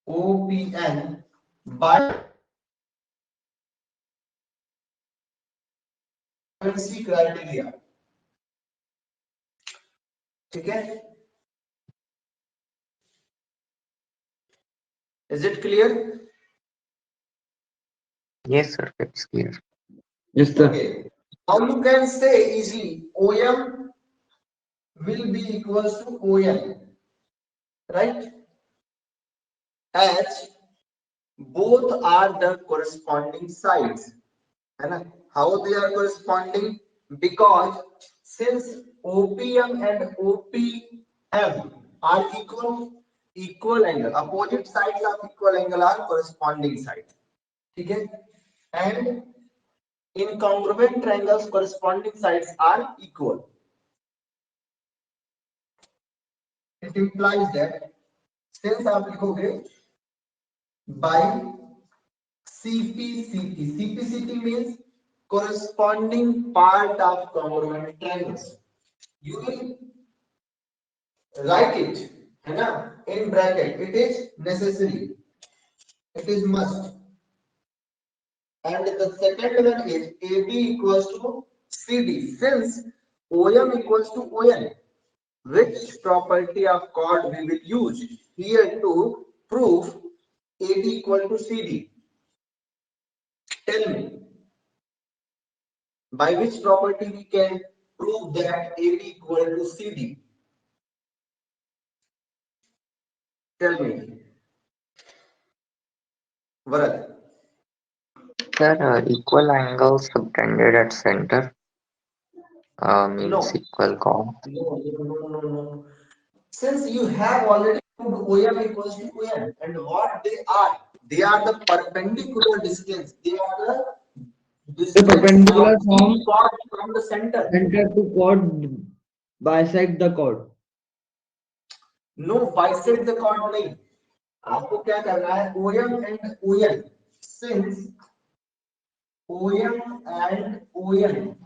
OPN by congruency criteria. ठीक है? Is it clear? Yes, sir. It's clear. Yes, sir. Okay. Now you can say easily OM will be equals to ON, right? As both are the corresponding sides. How they are corresponding? Because since OPM and OPM are equal angle, opposite sides of equal angle are corresponding sides. Okay? And incongruent triangles corresponding sides are equal. It implies that since आप लिखोगे by CPCT, CPCT means corresponding part of congruent triangles. You will write it, है ना, in bracket. It is necessary. It is must. And the second one is AB equals to CD. Since OM equals to ON, which property of chord we will use here to prove AB equal to CD? Tell me. By which property we can prove that AB equal to CD? Tell me. Varat. Sir, equal angles subtended at center means No. equal chord. No. Since you have already proved OM equals to ON, and what they are the perpendicular distance. They are the distance perpendicular of each chord from the center. Center to chord bisect the chord. No, bisect the chord नहीं. आपको क्या करना है? OM and ON. Since OM and ON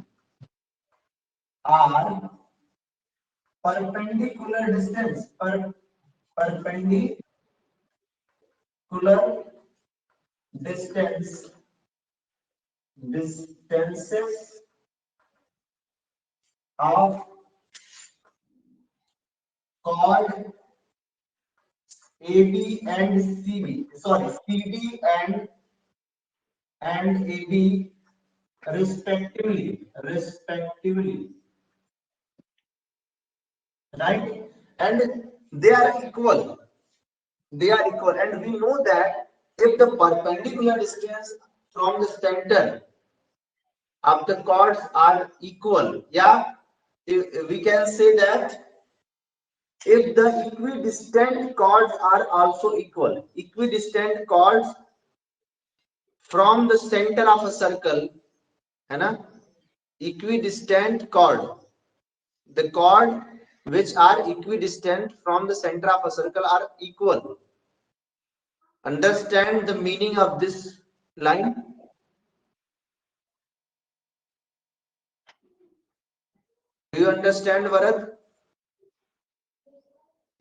are perpendicular distance, perpendicular distances of chord AB and CB. Sorry, CD and AB respectively. Right? And they are equal. And we know that if the perpendicular distance from the center of the chords are equal, we can say that if the equidistant chords are also equal, equidistant chords from the center of a circle, है ना, equidistant chord, the chord which are equidistant from the center of a circle are equal. Understand the meaning of this line? Do you understand, Varat?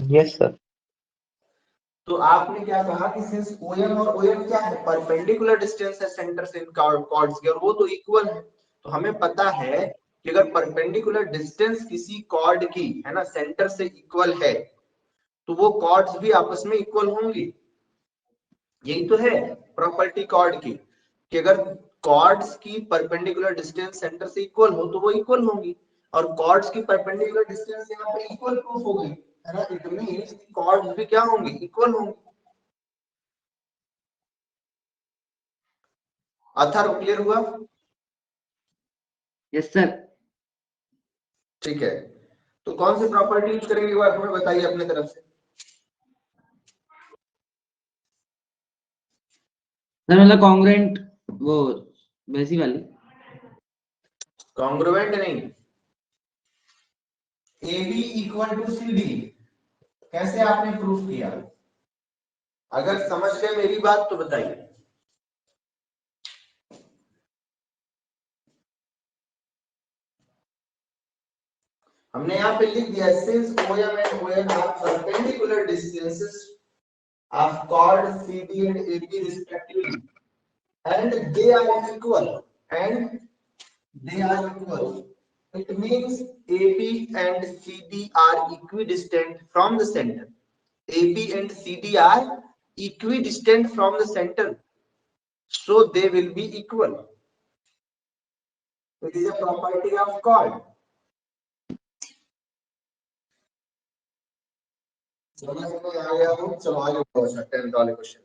Yes, sir. तो आपने क्या कहा कि since OM और OM क्या है? परपेंडिकुलर डिस्टेंस है centre से इन कॉर्ड्स के, और वो तो इक्वल है. तो हमें पता है कि अगर परपेंडिकुलर डिस्टेंस किसी कॉर्ड की, है ना, सेंटर से इक्वल है, तो वो कॉर्ड्स भी आपस में इक्वल होंगी. यही तो है प्रॉपर्टी कॉर्ड की, कि अगर कॉर्ड्स की परपेंडिकुलर डिस्टेंस सेंटर से इक्वल हो तो वो इक्वल होंगी, और कॉर्ड्स की परपेंडिकुलर डिस्टेंस यहाँ पे इक्वल प्रूफ हो गई, है ना. इट मींस कॉर्ड्स भी क्या होंगी? इक्वल होंगी. अथर क्लियर हुआ? Yes sir. ठीक है, तो कौन सी प्रॉपर्टी यूज करेंगे एक बार हमें बताइए अपने तरफ से. सर मतलब कॉन्ग्रुएंट, वो वैसी वाली. कॉन्ग्रुएंट नहीं, AB इक्वल टू CD. कैसे आपने प्रूफ किया? अगर समझ गए मेरी बात तो बताइए. हमने यहाँ पे लिख दिया since OM and ON are perpendicular distances of chord CD and AB respectively, and they are equal, it means AB and CD are equidistant from the center. AB and CD are equidistant from the center, so they will be equal. It is a property of chord. समझ में आ गया हो? चलो आगे बढ़ो sir, 10th वाले question.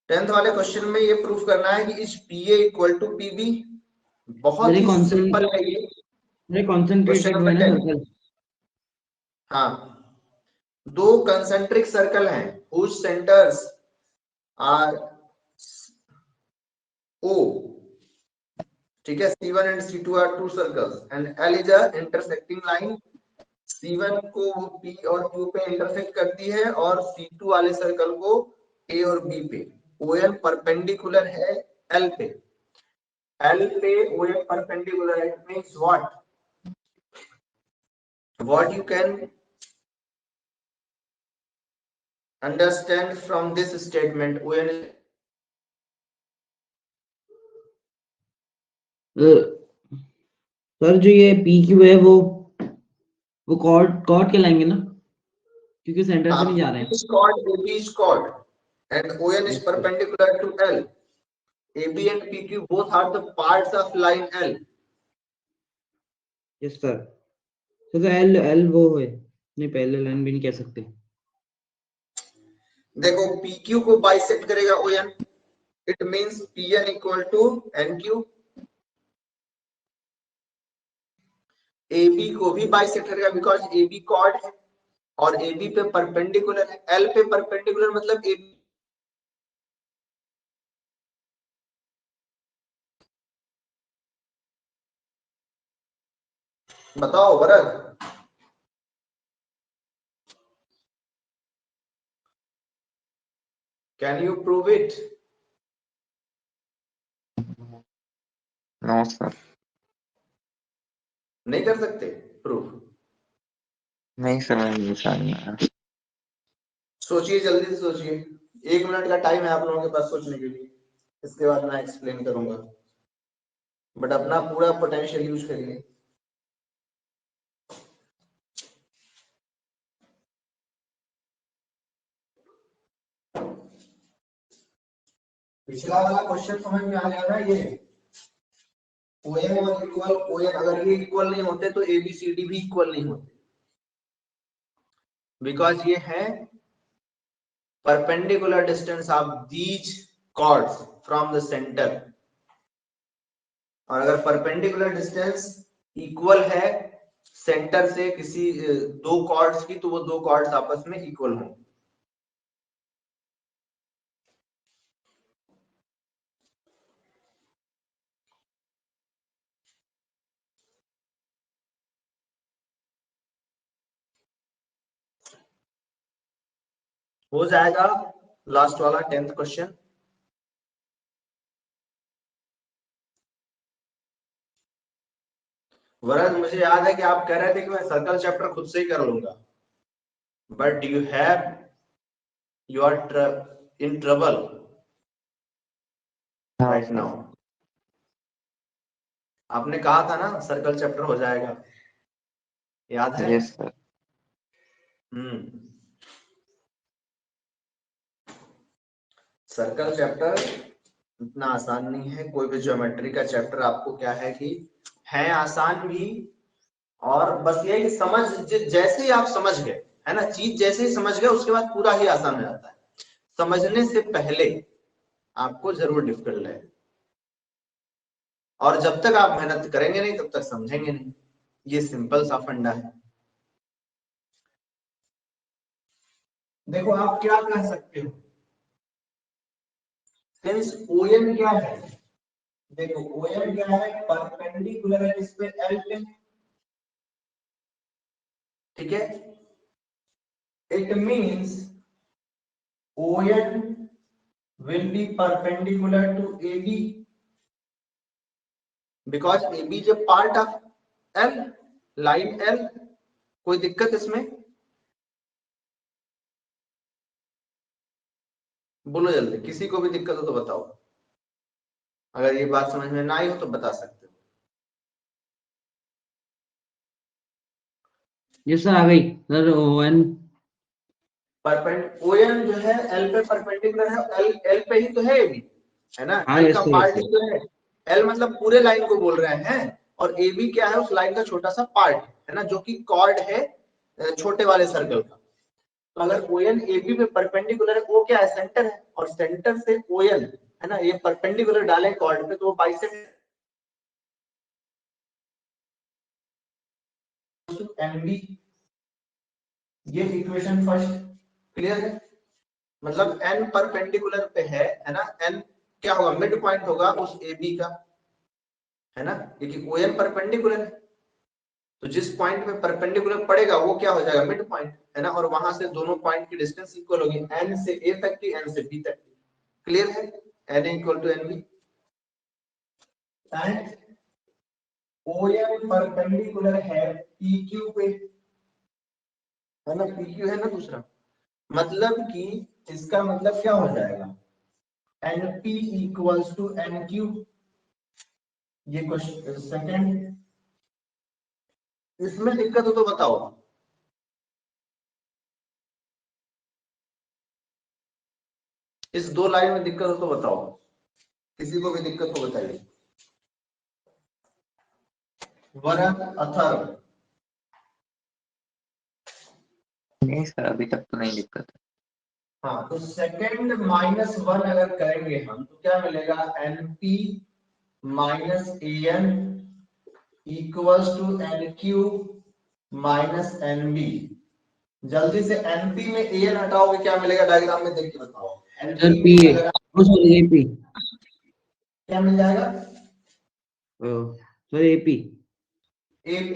Tenth वाले question में ये प्रूफ करना है कि is PA equal to PB. बहुत ही सिंपल है ये. कंसंट्रेटेड है ना सर्कल. हाँ, दो कंसेंट्रिक सर्कल हैं whose centers are O, ठीक है, C1 and C2 are two circles and L is a intersecting line. C1 को P और Q पे इंटरसेक्ट करती है और C2 वाले सर्कल को A और B पे. OL परपेंडिकुलर है L पे. L पे OL परपेंडिकुलर है. It means what? What you can understand from this statement? OL sir जो ये पी क्यू है वो कॉर्ड के लाएंगे ना, क्योंकि सेंटर से नहीं जा रहे हैं. AB is chord and ON is perpendicular to L. AB and PQ both are the parts of line L. Yes sir. तो एल वो है नहीं, पहले लाइन भी नहीं कह सकते. देखो PQ को बाइसेक्ट करेगा ON. It means PN equal to NQ. AB को भी बाइसेक्ट करेगा because AB chord है और AB पे परपेंडिकुलर है. L पे परपेंडिकुलर मतलब AB. बताओ Bharat. Can you prove it? No, sir. नहीं कर सकते प्रूफ. नहीं सर, मैं नहीं समझ. सोचिए, जल्दी से सोचिए. 1 मिनट का टाइम है आप लोगों के पास सोचने के लिए. इसके बाद मैं एक्सप्लेन करूंगा, बट अपना पूरा पोटेंशियल यूज करिए. पिछला वाला क्वेश्चन समझ में आ गया ना? ये OM और इक्वल OM, अगर ये इक्वल नहीं होते तो ABCD भी इक्वल नहीं होते, बिकॉज ये है perpendicular distance of these chords from the centre. और अगर परपेंडिकुलर डिस्टेंस इक्वल है सेंटर से किसी दो कॉर्ड्स की, तो वो दो कॉर्ड्स आपस में इक्वल होंगे. हो जाएगा लास्ट वाला 10th क्वेश्चन. वरद मुझे याद है कि आप कह रहे थे कि मैं सर्कल चैप्टर खुद से ही कर लूंगा, but you are in trouble right now. आपने कहा था ना सर्कल चैप्टर हो जाएगा, याद है? Yes sir. सर्कल चैप्टर इतना आसान नहीं है. कोई भी ज्योमेट्री का चैप्टर आपको क्या है कि है आसान भी, और बस ये कि समझ जैसे ही आप समझ गए है ना, चीज जैसे ही समझ गए उसके बाद पूरा ही आसान हो जाता है. समझने से पहले आपको जरूर डिफिकल्ट लगेगा, और जब तक आप मेहनत करेंगे नहीं तब तक समझेंगे नहीं. ये सिंपल सा फंडा है. देखो आप क्या कह सकते हो, सिंस ON क्या है, देखो ON क्या है, परपेंडिकुलर है इस पे L पे, ठीक है. It means ON will be perpendicular to AB because AB is a part of L, line L. कोई दिक्कत इसमें? बोलो जल्दी, किसी को भी दिक्कत हो तो बताओ. अगर ये बात समझ में ना आई हो तो बता सकते हो. यस सर, आ गई सर. ON ON जो है L पे परपेंडिकुलर है. L पे ही तो है AB, है ना? हाँ, L यस का सर, पार्ट यस ही तो है. L मतलब पूरे लाइन को बोल रहे हैं, और AB क्या है, उस लाइन का छोटा सा पार्ट है ना, जो कि कॉर्ड है छोटे वाले सर्कल का. तो अगर ON AB पे परपेंडिकुलर है, वो क्या है, सेंटर है, और सेंटर से ON है ना, ये परपेंडिकुलर डाले कॉर्ड पे, तो वो बाइसेक्ट MB. ये इक्वेशन फर्स्ट क्लियर है। मतलब n परपेंडिकुलर पे है ना, n क्या होगा, मिड पॉइंट होगा उस ए बी का, है ना, क्योंकि ओ एन परपेंडिकुलर है, तो जिस पॉइंट में परपेंडिकुलर पड़ेगा वो क्या हो जाएगा, मिड पॉइंट, है ना, और वहां से दोनों पॉइंट की डिस्टेंस इक्वल होगी, n से a तक की, n से b तक की। क्लियर है, n equal to nb and O N perpendicular है pq पे, है ना, pq है ना दूसरा, मतलब कि इसका मतलब क्या हो जाएगा, np इक्वल्स टू nq। ये क्वेश्चन सेकंड, इसमें दिक्कत हो तो बताओ। इस दो लाइन में दिक्कत हो तो बताओ, किसी को भी दिक्कत हो बताइए। वरन अथर्व, नहीं सर, अभी तक तो नहीं दिक्कत है। हाँ, तो सेकंड माइनस वन अगर करेंगे हम तो क्या मिलेगा, np minus an equals to nq minus nb। जल्दी से np में an हटाओगे क्या मिलेगा, डायग्राम में देख के बताओ। सर np पी में ए, अगर सॉरी एपी, क्या मिल जाएगा, सॉरी एपी, ap,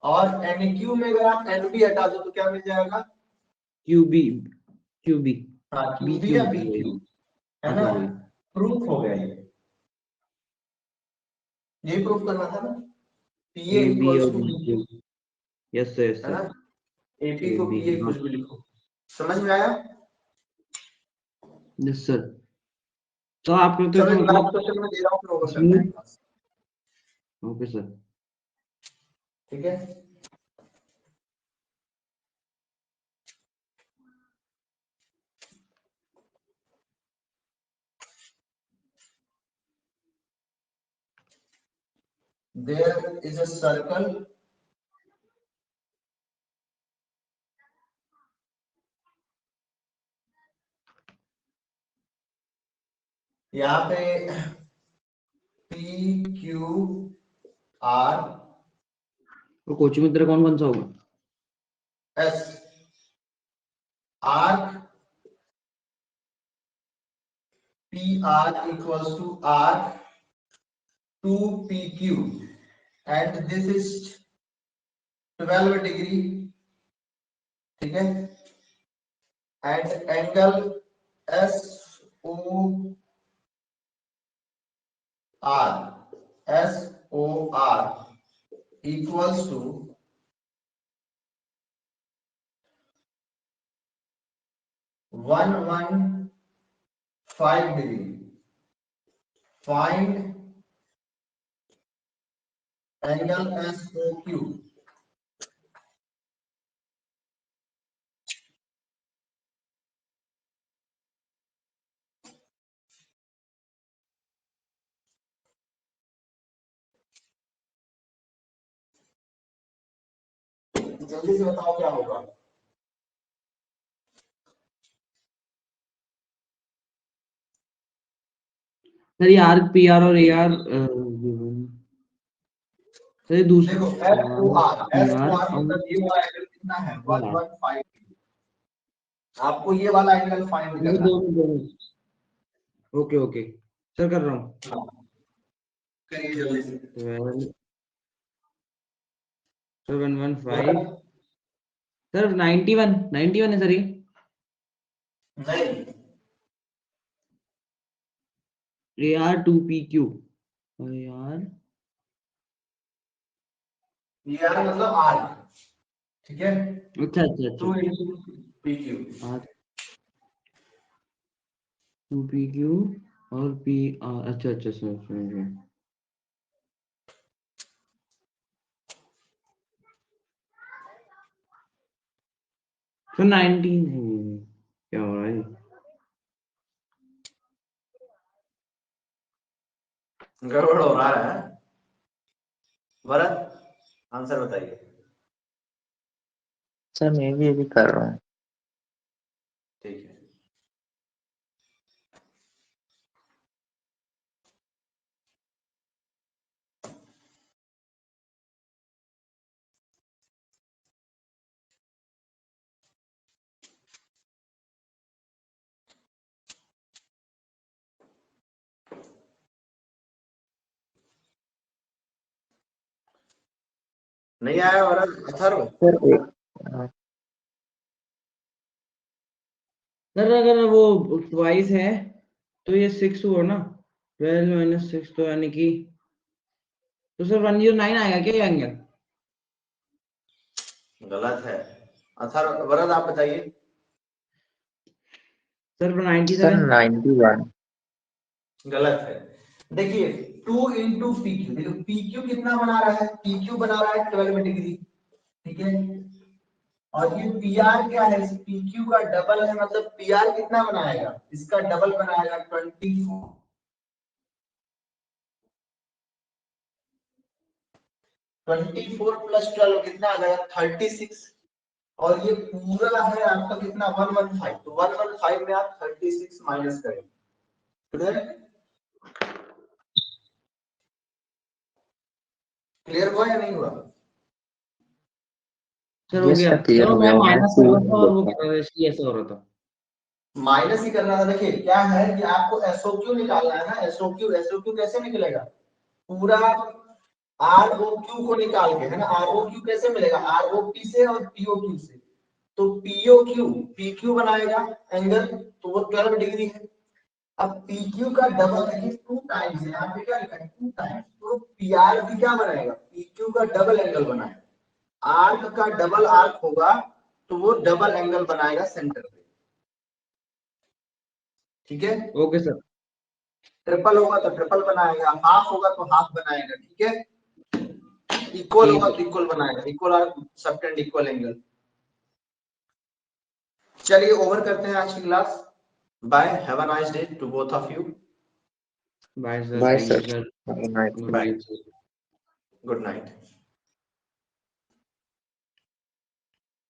और nq में अगर आप nb हटा दो तो क्या मिल जाएगा, क्यूबी, क्यूबी, हाँ बी qb या क्यूब, bq, है हाँ ना, सर वही, प्रूफ हो गया ये प्रूफ करना था ना, pa ए बी इक्वल्स और to B bq, cube, yes sir, yes है ना, सर, ap ए को बी, pa हाँ कुछ भी लिखो। समझ में आया। Yes sir. तो आपके तो चलो इसका एक लास्ट मतलब क्वेश्चन में दे रहा हूँ, फिर ओवर करते स्मूथ, हैं क्लास, ओके सर। ठीक है। There is a circle यहाँ पे पी क्यू आर तो कोचिंग में तेरा कौन कौन सा होगा? S, R P R equals to R two P Q, and this is 12 degree, ठीक है, and angle S O R equals to 115 degree. Find angle S O Q. जल्दी से बताओ क्या होगा। सर ये आर पी आर और A R, sir ये दूसरा देखो P S O R R और मतलब ये वाला एंगल कितना है, 115। आपको ये वाला एंगल फाइंड ये करना दोनों दोनों, ओके ओके सर कर रहा हूँ। है। करिए जल्दी से। 12 सर 115 सर 91 91 है सर ये, नहीं, A R two P Q, A R ये आर मतलब आर, ठीक है, अच्छा अच्छा अच्छा, 2 into P Q. R two P Q और पी आर, अच्छा अच्छा सर, सर 19 क्या हो रहा है? गड़बड़ हो रहा है। भरत आंसर बताइए। सर मैं भी अभी कर रहा हूँ। ठीक है। नहीं आया और अथर्व? सर सर अगर वो ट्वाइस है तो ये 6 हुआ ना, 12 माइनस 6 तो यानी कि तो सर 109 आएगा क्या एंगल? गलत है अथर्व। वरद आप बताइए। सर 97। सर 91। गलत है। देखिए 2 इंटू पी क्यू, देखो पी क्यू कितना बना रहा है, पी क्यू बना रहा है 12 डिग्री, ठीक है। और ये पी आर क्या है, इस पी क्यू का डबल है, मतलब पी आर कितना बनाएगा, इसका डबल बनाएगा 24। 24 प्लस 12 कितना आ जाएगा 36। और ये पूरा है आपका कितना 115, तो 115 में आप 36 माइनस करेंगे। क्लियर हुआ या नहीं हुआ? सर हो यस गया सर, क्लियर सर, हो मैं गया। माइनस कर रहा था और वो कर रहा था, इसलिए ऐसा हो रहा था। माइनस ही करना था। देखिए क्या है कि आपको एसओक्यू निकालना है ना, एसओक्यू, एसओक्यू कैसे निकलेगा, पूरा आरओक्यू को निकाल के, है ना। आरओक्यू कैसे मिलेगा, आरओपी से और पीओक्यू से। तो पीओक्यू पीक्यू बनाएगा एंगल, तो वो 12 डिग्री है। अब पीक्यू का डबल है 2 टाइम्स है, यहाँ पे क्या लिखा है 2 टाइम्स, तो पीआर भी क्या बनाएगा, पीक्यू का डबल एंगल बनाएगा। आर्क का डबल आर्क होगा तो वो डबल एंगल बनाएगा सेंटर पे, ठीक है। Okay sir. ट्रिपल होगा तो ट्रिपल बनाएगा, हाफ होगा तो हाफ बनाएगा, ठीक है। इक्वल होगा तो इक्वल बनाएगा, इक्वल और सबटेंड इक्वल एंगल। चलिए ओवर करते हैं आज की class. Bye, have a nice day to both of you. Bye sir, bye thank you sir. Sir, Have a nice good bye, night sir. Good night.